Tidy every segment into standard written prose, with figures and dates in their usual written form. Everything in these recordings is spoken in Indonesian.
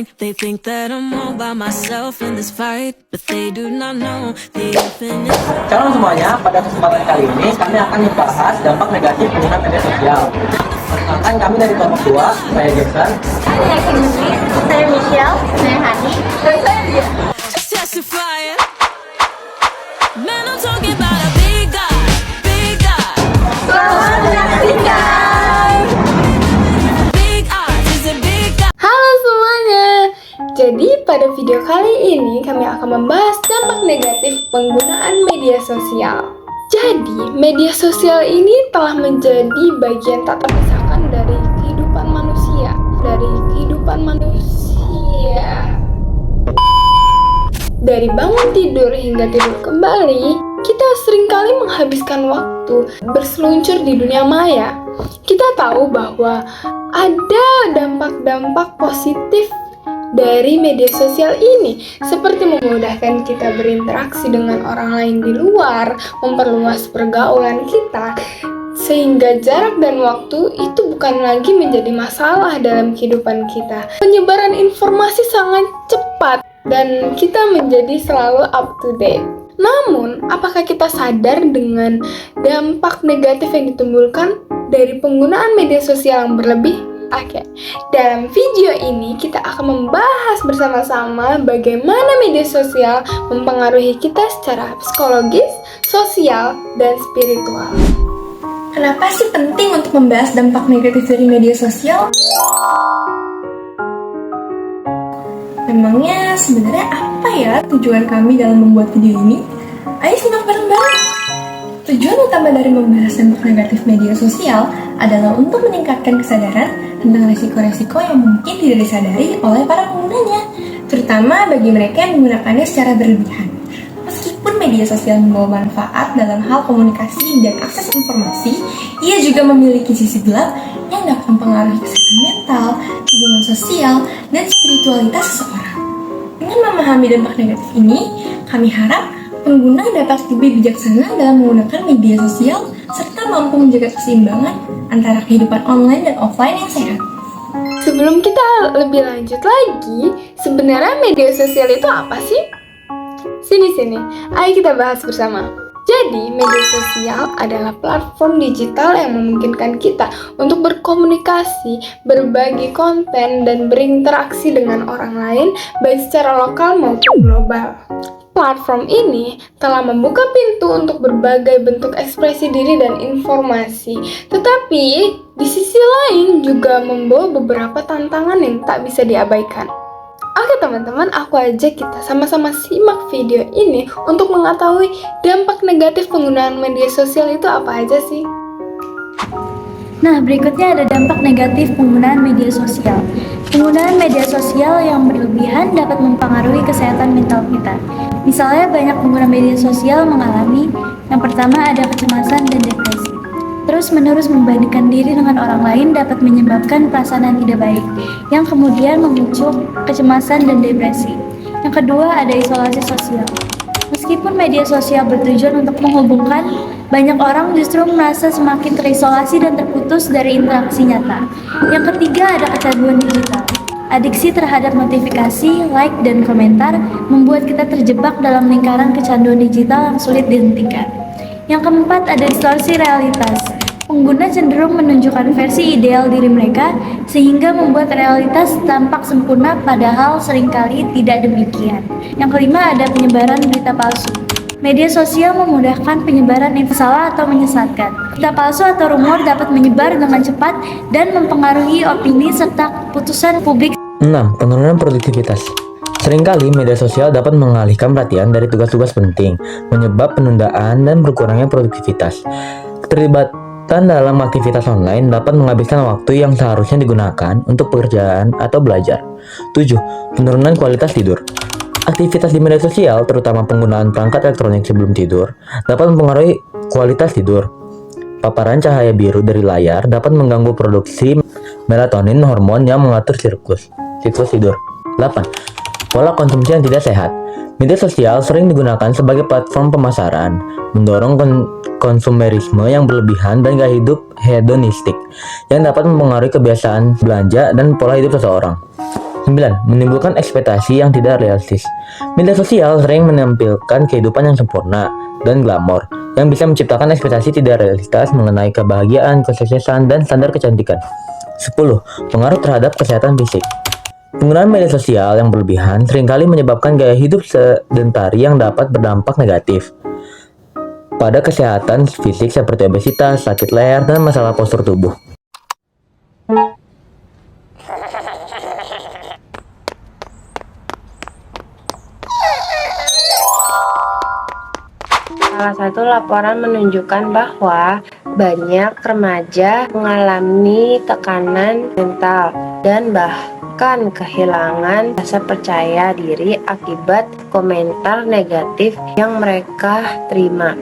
mind. They think that I'm all by myself in this fight, but they do not know the infinite. Shalom semuanya, pada kesempatan kali ini kami akan membahas dampak negatif penggunaan media sosial. Perkenalkan, kami dari kelompok 2, saya Jason. Saya Kimberly, saya Michelle, saya Hani, dan saya Dia. Just testify it. Man, I'm talking about a big guy, big guy. Selamat menyaksikan. Big eyes is a big guy. Halo semuanya. Jadi pada video kali ini kami akan membahas dampak negatif penggunaan media sosial. Jadi, media sosial ini telah menjadi bagian tak terpisahkan dari kehidupan manusia. Dari bangun tidur hingga tidur kembali, kita seringkali menghabiskan waktu berseluncur di dunia maya. Kita tahu bahwa ada dampak-dampak positif dari media sosial ini, seperti memudahkan kita berinteraksi dengan orang lain di luar, memperluas pergaulan kita, sehingga jarak dan waktu itu bukan lagi menjadi masalah dalam kehidupan kita. Penyebaran informasi sangat cepat dan kita menjadi selalu up to date. Namun, apakah kita sadar dengan dampak negatif yang ditimbulkan dari penggunaan media sosial yang berlebih? Oke, dalam video ini kita akan membahas bersama-sama bagaimana media sosial mempengaruhi kita secara psikologis, sosial, dan spiritual. Kenapa sih penting untuk membahas dampak negatif dari media sosial? Memangnya sebenarnya apa ya tujuan kami dalam membuat video ini? Ayo simak bareng-bareng! Tujuan utama dari membahas dampak negatif media sosial adalah untuk meningkatkan kesadaran tentang risiko-risiko yang mungkin tidak disadari oleh para penggunanya, terutama bagi mereka yang menggunakannya secara berlebihan. Meskipun media sosial membawa manfaat dalam hal komunikasi dan akses informasi, ia juga memiliki sisi gelap yang dapat mempengaruhi kesehatan mental, hubungan sosial, dan spiritualitas seseorang. Dengan memahami dampak negatif ini, kami harap pengguna dapat lebih bijaksana dalam menggunakan media sosial serta mampu menjaga keseimbangan antara kehidupan online dan offline yang sehat. Sebelum kita lebih lanjut lagi, sebenarnya media sosial itu apa sih? Sini, ayo kita bahas bersama. Jadi, media sosial adalah platform digital yang memungkinkan kita untuk berkomunikasi, berbagi konten, dan berinteraksi dengan orang lain, baik secara lokal maupun global. Platform ini telah membuka pintu untuk berbagai bentuk ekspresi diri dan informasi, tetapi di sisi lain juga membawa beberapa tantangan yang tak bisa diabaikan. Oke teman-teman, aku ajak kita sama-sama simak video ini untuk mengetahui dampak negatif penggunaan media sosial itu apa aja sih. Nah, berikutnya ada dampak negatif penggunaan media sosial. Penggunaan media sosial yang berlebihan dapat mempengaruhi kesehatan mental kita. Misalnya, banyak pengguna media sosial mengalami yang pertama ada kecemasan dan depresi. Terus-menerus membandingkan diri dengan orang lain dapat menyebabkan perasaan yang tidak baik, yang kemudian memicu kecemasan dan depresi. Yang kedua ada isolasi sosial. Meskipun media sosial bertujuan untuk menghubungkan, banyak orang justru merasa semakin terisolasi dan terputus dari interaksi nyata. Yang ketiga ada kecanduan digital. Adiksi terhadap notifikasi, like, dan komentar membuat kita terjebak dalam lingkaran kecanduan digital yang sulit dihentikan. Yang keempat ada distorsi realitas. Pengguna cenderung menunjukkan versi ideal diri mereka sehingga membuat realitas tampak sempurna padahal seringkali tidak demikian. Yang kelima ada penyebaran berita palsu. Media sosial memudahkan penyebaran info salah atau menyesatkan. Berita palsu atau rumor dapat menyebar dengan cepat dan mempengaruhi opini serta keputusan publik. 6. Penurunan produktivitas. Seringkali media sosial dapat mengalihkan perhatian dari tugas-tugas penting, menyebab penundaan dan berkurangnya produktivitas. Keterlibatan dalam aktivitas online dapat menghabiskan waktu yang seharusnya digunakan untuk pekerjaan atau belajar. 7. Penurunan kualitas tidur. Aktivitas di media sosial, terutama penggunaan perangkat elektronik sebelum tidur, dapat mempengaruhi kualitas tidur. Paparan cahaya biru dari layar dapat mengganggu produksi melatonin, hormon yang mengatur siklus tidur. 8. Pola konsumsi yang tidak sehat. Media sosial sering digunakan sebagai platform pemasaran, mendorong konsumerisme yang berlebihan dan gaya hidup hedonistik yang dapat mempengaruhi kebiasaan belanja dan pola hidup seseorang. 9. Menimbulkan ekspektasi yang tidak realistis. Media sosial sering menampilkan kehidupan yang sempurna dan glamor, yang bisa menciptakan ekspektasi tidak realistis mengenai kebahagiaan, kesuksesan, dan standar kecantikan. 10. Pengaruh terhadap kesehatan fisik. Penggunaan media sosial yang berlebihan seringkali menyebabkan gaya hidup sedentari yang dapat berdampak negatif pada kesehatan fisik seperti obesitas, sakit leher, dan masalah postur tubuh. Salah satu laporan menunjukkan bahwa banyak remaja mengalami tekanan mental dan bahkan kehilangan rasa percaya diri akibat komentar negatif yang mereka terima.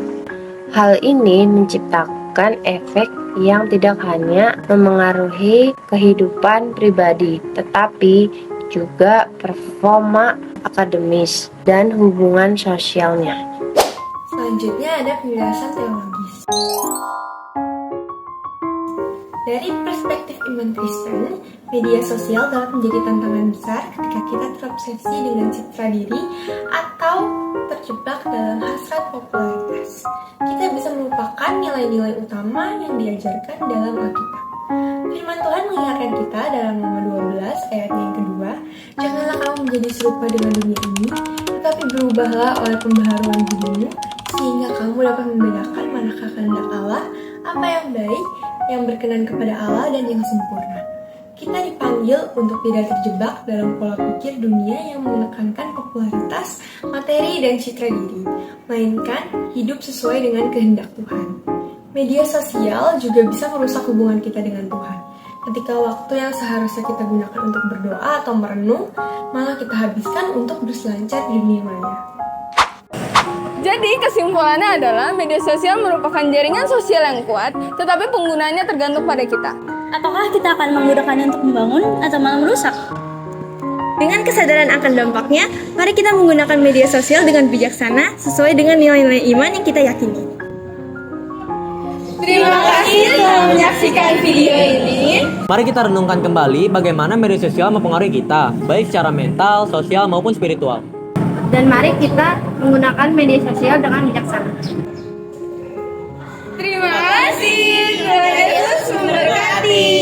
Hal ini menciptakan efek yang tidak hanya memengaruhi kehidupan pribadi, tetapi juga performa akademis dan hubungan sosialnya. Selanjutnya ada penjelasan teologis. Dari perspektif Iman Kristen, media sosial dapat menjadi tantangan besar ketika kita terobsesi dengan citra diri atau terjebak dalam hasrat popularitas. Kita bisa melupakan nilai-nilai utama yang diajarkan dalam Alkitab. Firman Tuhan mengingatkan kita dalam Roma 12 ayatnya yang kedua, janganlah kamu menjadi serupa dengan dunia ini, tetapi berubahlah oleh pembaharuan budimu, sehingga kamu dapat membedakan manakah kehendak Allah, apa yang baik, yang berkenan kepada Allah, dan yang sempurna. Kita dipanggil untuk tidak terjebak dalam pola pikir dunia yang menekankan popularitas, materi, dan citra diri, melainkan hidup sesuai dengan kehendak Tuhan. Media sosial juga bisa merusak hubungan kita dengan Tuhan. Ketika waktu yang seharusnya kita gunakan untuk berdoa atau merenung, malah kita habiskan untuk berselancar di dunia maya. Jadi kesimpulannya adalah media sosial merupakan jaringan sosial yang kuat, tetapi penggunaannya tergantung pada kita. Apakah kita akan menggunakannya untuk membangun atau malah merusak? Dengan kesadaran akan dampaknya, mari kita menggunakan media sosial dengan bijaksana sesuai dengan nilai-nilai iman yang kita yakini. Terima kasih telah menyaksikan video ini. Mari kita renungkan kembali bagaimana media sosial mempengaruhi kita, baik secara mental, sosial, maupun spiritual. Dan mari kita menggunakan media sosial dengan bijaksana. Terima kasih. Tuhan Yesus memberkati.